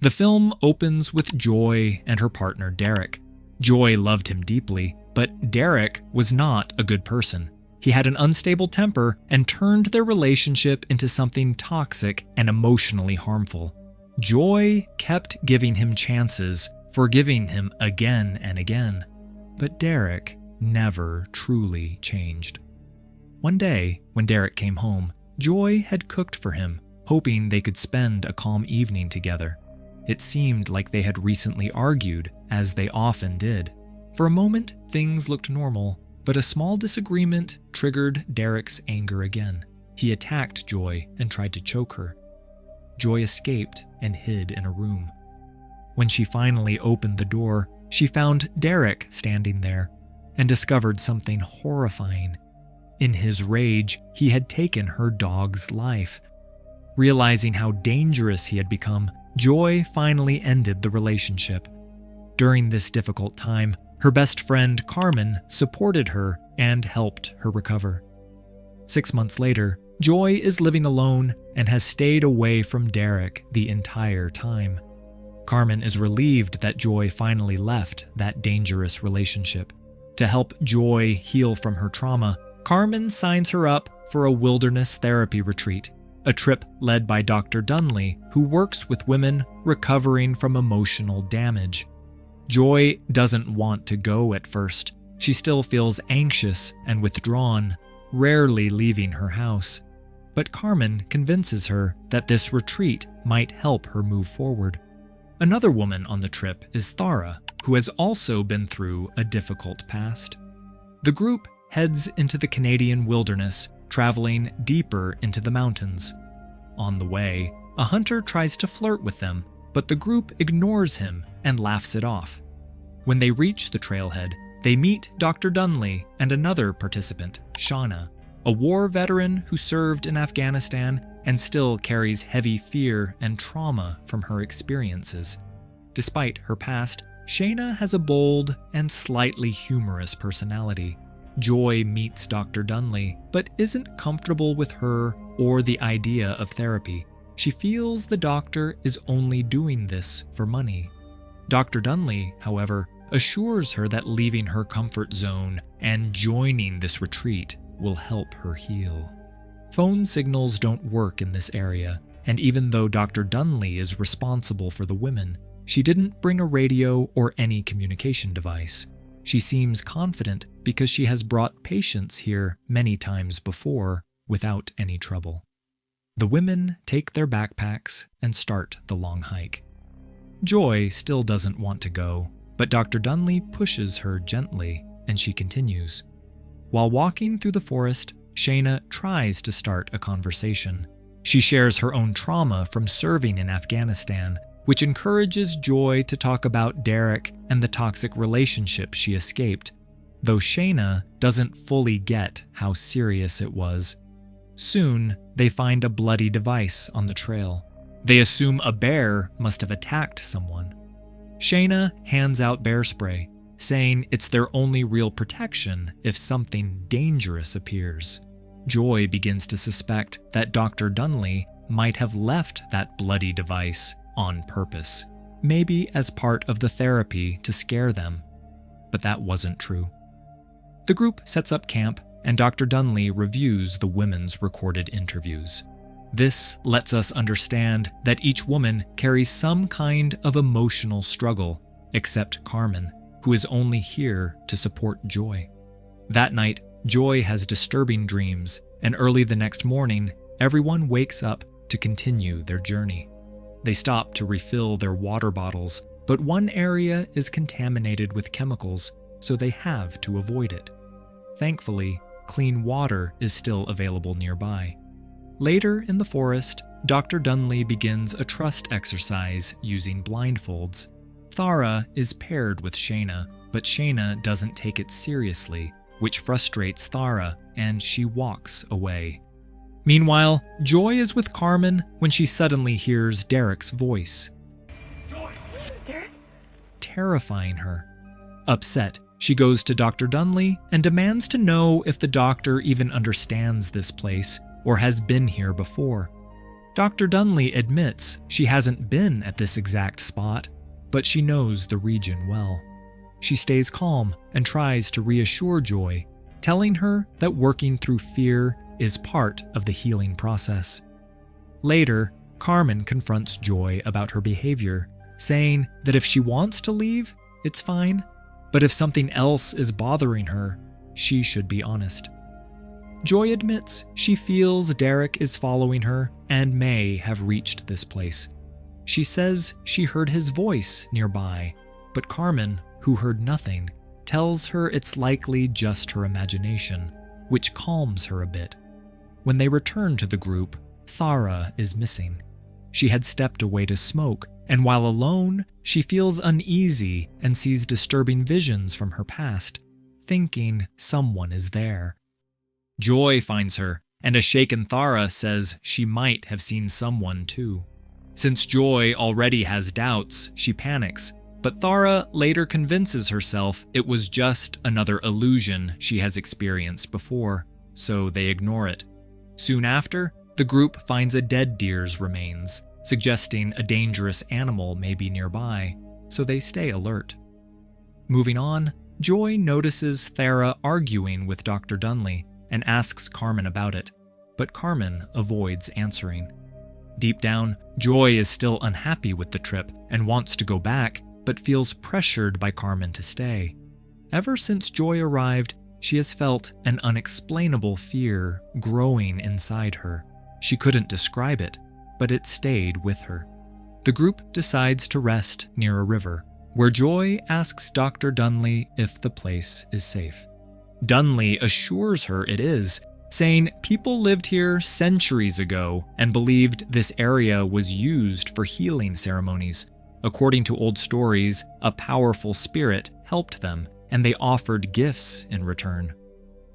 The film opens with Joy and her partner Derek. Joy loved him deeply, but Derek was not a good person. He had an unstable temper and turned their relationship into something toxic and emotionally harmful. Joy kept giving him chances, forgiving him again and again, but Derek never truly changed. One day, when Derek came home, Joy had cooked for him, hoping they could spend a calm evening together. It seemed like they had recently argued, as they often did. For a moment, things looked normal, but a small disagreement triggered Derek's anger again. He attacked Joy and tried to choke her. Joy escaped and hid in a room. When she finally opened the door, she found Derek standing there and discovered something horrifying. In his rage, he had taken her dog's life. Realizing how dangerous he had become, Joy finally ended the relationship. During this difficult time, her best friend Carmen supported her and helped her recover. 6 months later, Joy is living alone and has stayed away from Derek the entire time. Carmen is relieved that Joy finally left that dangerous relationship. To help Joy heal from her trauma, Carmen signs her up for a wilderness therapy retreat, a trip led by Dr. Dunley, who works with women recovering from emotional damage. Joy doesn't want to go at first. She still feels anxious and withdrawn, rarely leaving her house. But Carmen convinces her that this retreat might help her move forward. Another woman on the trip is Thara, who has also been through a difficult past. The group heads into the Canadian wilderness, traveling deeper into the mountains. On the way, a hunter tries to flirt with them, but the group ignores him and laughs it off. When they reach the trailhead, they meet Dr. Dunley and another participant, Shauna, a war veteran who served in Afghanistan and still carries heavy fear and trauma from her experiences. Despite her past, Shauna has a bold and slightly humorous personality. Joy meets Dr. Dunley, but isn't comfortable with her or the idea of therapy. She feels the doctor is only doing this for money. Dr. Dunley, however, assures her that leaving her comfort zone and joining this retreat will help her heal. Phone signals don't work in this area, and even though Dr. Dunley is responsible for the women, she didn't bring a radio or any communication device. She seems confident because she has brought patients here many times before without any trouble. The women take their backpacks and start the long hike. Joy still doesn't want to go, but Dr. Dunley pushes her gently, and she continues. While walking through the forest, Shauna tries to start a conversation. She shares her own trauma from serving in Afghanistan, which encourages Joy to talk about Derek and the toxic relationship she escaped, though Shauna doesn't fully get how serious it was. Soon, they find a bloody device on the trail. They assume a bear must have attacked someone. Shauna hands out bear spray, saying it's their only real protection if something dangerous appears. Joy begins to suspect that Dr. Dunley might have left that bloody device on purpose, maybe as part of the therapy to scare them. But that wasn't true. The group sets up camp, and Dr. Dunley reviews the women's recorded interviews. This lets us understand that each woman carries some kind of emotional struggle, except Carmen, who is only here to support Joy. That night, Joy has disturbing dreams, and early the next morning, everyone wakes up to continue their journey. They stop to refill their water bottles, but one area is contaminated with chemicals, so they have to avoid it. Thankfully, clean water is still available nearby. Later in the forest, Dr. Dunley begins a trust exercise using blindfolds. Thara is paired with Shauna, but Shauna doesn't take it seriously, which frustrates Thara, and she walks away. Meanwhile, Joy is with Carmen when she suddenly hears Derek's voice. Joy! Derek? Terrifying her. Upset, she goes to Dr. Dunley and demands to know if the doctor even understands this place or has been here before. Dr. Dunley admits she hasn't been at this exact spot, but she knows the region well. She stays calm and tries to reassure Joy, telling her that working through fear is part of the healing process. Later, Carmen confronts Joy about her behavior, saying that if she wants to leave, it's fine, but if something else is bothering her, she should be honest. Joy admits she feels Derek is following her and may have reached this place. She says she heard his voice nearby, but Carmen, who heard nothing, tells her it's likely just her imagination, which calms her a bit. When they return to the group, Thara is missing. She had stepped away to smoke, and while alone, she feels uneasy and sees disturbing visions from her past, thinking someone is there. Joy finds her, and a shaken Thara says she might have seen someone too. Since Joy already has doubts, she panics, but Thara later convinces herself it was just another illusion she has experienced before, so they ignore it. Soon after, the group finds a dead deer's remains, suggesting a dangerous animal may be nearby, so they stay alert. Moving on, Joy notices Thara arguing with Dr. Dunley and asks Carmen about it, but Carmen avoids answering. Deep down, Joy is still unhappy with the trip and wants to go back, but feels pressured by Carmen to stay. Ever since Joy arrived, she has felt an unexplainable fear growing inside her. She couldn't describe it, but it stayed with her. The group decides to rest near a river, where Joy asks Dr. Dunley if the place is safe. Dunley assures her it is, saying people lived here centuries ago and believed this area was used for healing ceremonies. According to old stories, a powerful spirit helped them, and they offered gifts in return.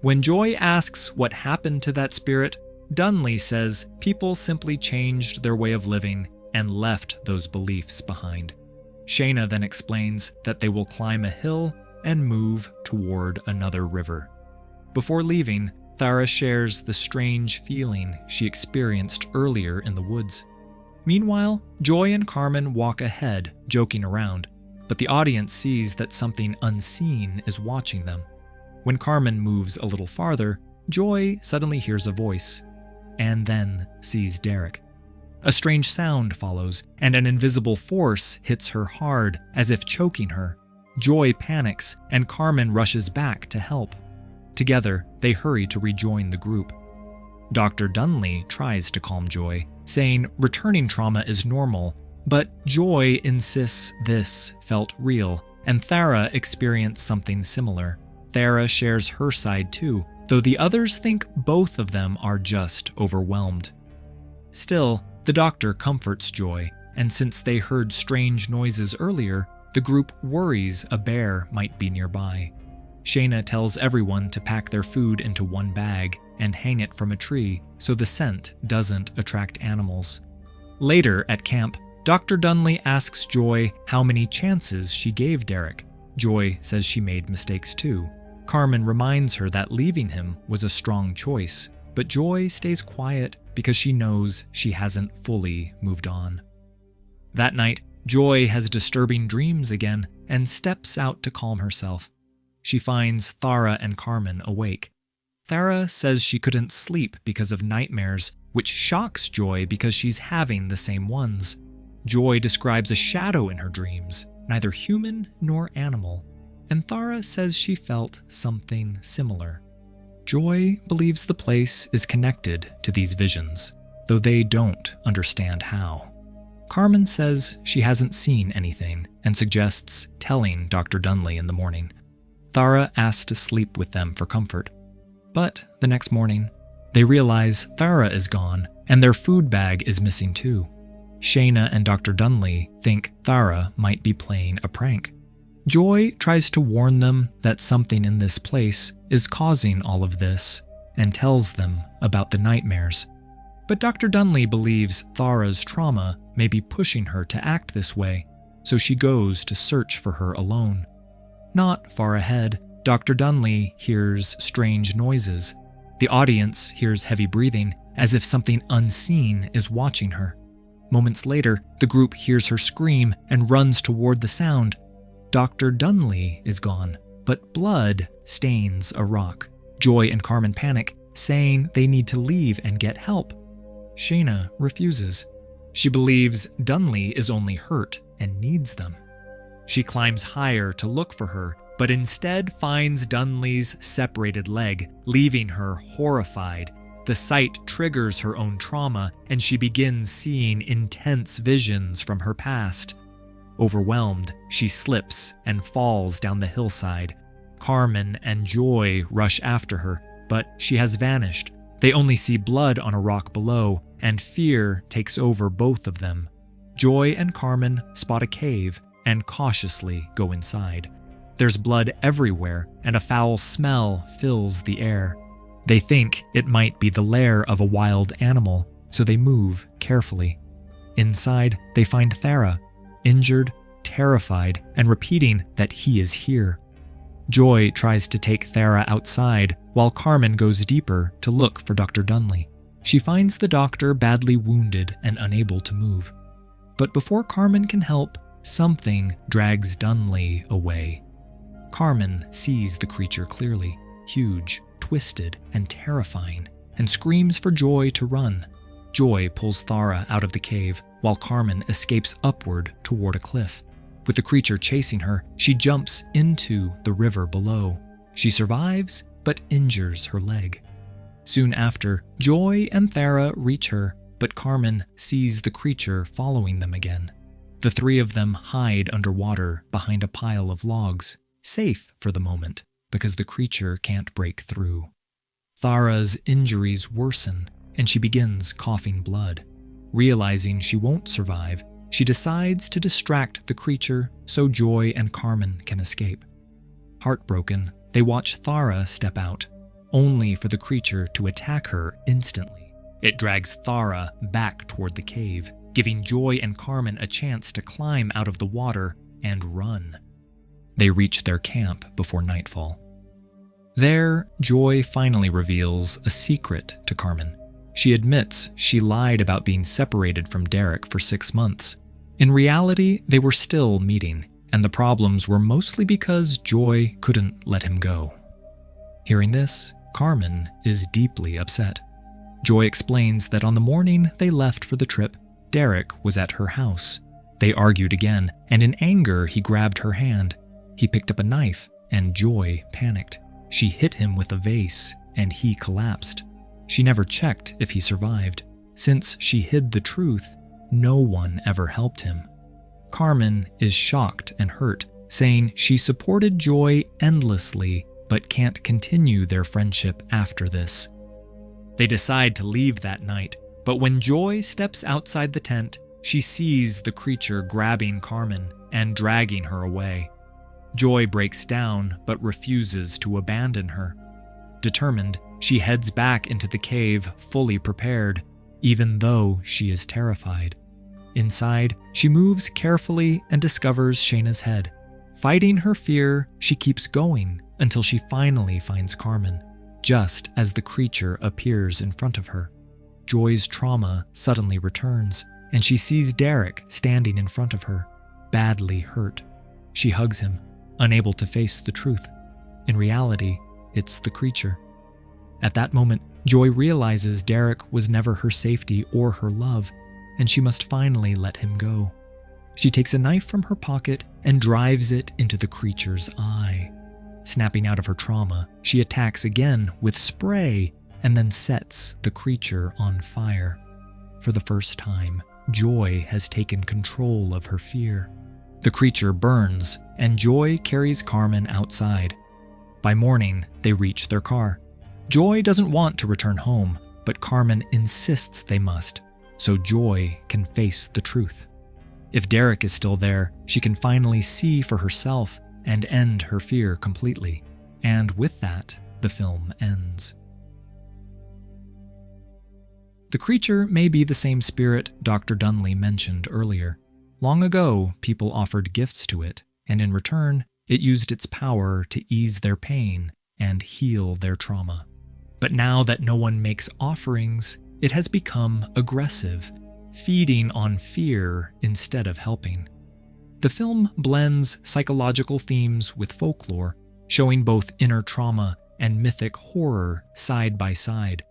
When Joy asks what happened to that spirit, Dunley says people simply changed their way of living and left those beliefs behind. Shayna then explains that they will climb a hill and move toward another river. Before leaving, Thara shares the strange feeling she experienced earlier in the woods. Meanwhile, Joy and Carmen walk ahead, joking around, but the audience sees that something unseen is watching them. When Carmen moves a little farther, Joy suddenly hears a voice, and then sees Derek. A strange sound follows, and an invisible force hits her hard, as if choking her. Joy panics, and Carmen rushes back to help. Together, they hurry to rejoin the group. Dr. Dunley tries to calm Joy, saying returning trauma is normal, but Joy insists this felt real, and Thara experienced something similar. Thara shares her side too, though the others think both of them are just overwhelmed. Still, the doctor comforts Joy, and since they heard strange noises earlier, the group worries a bear might be nearby. Shayna tells everyone to pack their food into one bag and hang it from a tree so the scent doesn't attract animals. Later at camp, Dr. Dunley asks Joy how many chances she gave Derek. Joy says she made mistakes too. Carmen reminds her that leaving him was a strong choice, but Joy stays quiet because she knows she hasn't fully moved on. That night, Joy has disturbing dreams again and steps out to calm herself. She finds Thara and Carmen awake. Thara says she couldn't sleep because of nightmares, which shocks Joy because she's having the same ones. Joy describes a shadow in her dreams, neither human nor animal, and Thara says she felt something similar. Joy believes the place is connected to these visions, though they don't understand how. Carmen says she hasn't seen anything and suggests telling Dr. Dunley in the morning. Thara asks to sleep with them for comfort. But the next morning, they realize Thara is gone and their food bag is missing too. Shayna and Dr. Dunley think Thara might be playing a prank. Joy tries to warn them that something in this place is causing all of this and tells them about the nightmares. But Dr. Dunley believes Thara's trauma may be pushing her to act this way, so she goes to search for her alone. Not far ahead, Dr. Dunley hears strange noises. The audience hears heavy breathing, as if something unseen is watching her. Moments later, the group hears her scream and runs toward the sound. Dr. Dunley is gone, but blood stains a rock. Joy and Carmen panic, saying they need to leave and get help. Shayna refuses. She believes Dunley is only hurt and needs them. She climbs higher to look for her, but instead finds Dunley's separated leg, leaving her horrified. The sight triggers her own trauma, and she begins seeing intense visions from her past. Overwhelmed, she slips and falls down the hillside. Carmen and Joy rush after her, but she has vanished. They only see blood on a rock below, and fear takes over both of them. Joy and Carmen spot a cave and cautiously go inside. There's blood everywhere, and a foul smell fills the air. They think it might be the lair of a wild animal, so they move carefully. Inside, they find Thara, injured, terrified, and repeating that he is here. Joy tries to take Thara outside, while Carmen goes deeper to look for Dr. Dunley. She finds the doctor badly wounded and unable to move. But before Carmen can help, something drags Dunley away. Carmen sees the creature clearly, huge, twisted, and terrifying, and screams for Joy to run. Joy pulls Thara out of the cave, while Carmen escapes upward toward a cliff. With the creature chasing her, she jumps into the river below. She survives, but injures her leg. Soon after, Joy and Thara reach her, but Carmen sees the creature following them again. The three of them hide underwater behind a pile of logs, safe for the moment, because the creature can't break through. Thara's injuries worsen, and she begins coughing blood. Realizing she won't survive, she decides to distract the creature so Joy and Carmen can escape. Heartbroken, they watch Thara step out, only for the creature to attack her instantly. It drags Thara back toward the cave, giving Joy and Carmen a chance to climb out of the water and run. They reach their camp before nightfall. There, Joy finally reveals a secret to Carmen. She admits she lied about being separated from Derek for 6 months. In reality, they were still meeting, and the problems were mostly because Joy couldn't let him go. Hearing this, Carmen is deeply upset. Joy explains that on the morning they left for the trip, Derek was at her house. They argued again, and in anger he grabbed her hand. He picked up a knife, and Joy panicked. She hit him with a vase, and he collapsed. She never checked if he survived. Since she hid the truth, no one ever helped him. Carmen is shocked and hurt, saying she supported Joy endlessly but can't continue their friendship after this. They decide to leave that night, but when Joy steps outside the tent, she sees the creature grabbing Carmen and dragging her away. Joy breaks down but refuses to abandon her. Determined, she heads back into the cave fully prepared, even though she is terrified. Inside, she moves carefully and discovers Shayna's head. Fighting her fear, she keeps going until she finally finds Carmen, just as the creature appears in front of her. Joy's trauma suddenly returns, and she sees Derek standing in front of her, badly hurt. She hugs him, unable to face the truth. In reality, it's the creature. At that moment, Joy realizes Derek was never her safety or her love, and she must finally let him go. She takes a knife from her pocket and drives it into the creature's eye. Snapping out of her trauma, she attacks again with spray and then sets the creature on fire. For the first time, Joy has taken control of her fear. The creature burns, and Joy carries Carmen outside. By morning, they reach their car. Joy doesn't want to return home, but Carmen insists they must, so Joy can face the truth. If Derek is still there, she can finally see for herself and end her fear completely. And with that, the film ends. The creature may be the same spirit Dr. Dunley mentioned earlier. Long ago, people offered gifts to it, and in return, it used its power to ease their pain and heal their trauma. But now that no one makes offerings, it has become aggressive, feeding on fear instead of helping. The film blends psychological themes with folklore, showing both inner trauma and mythic horror side by side.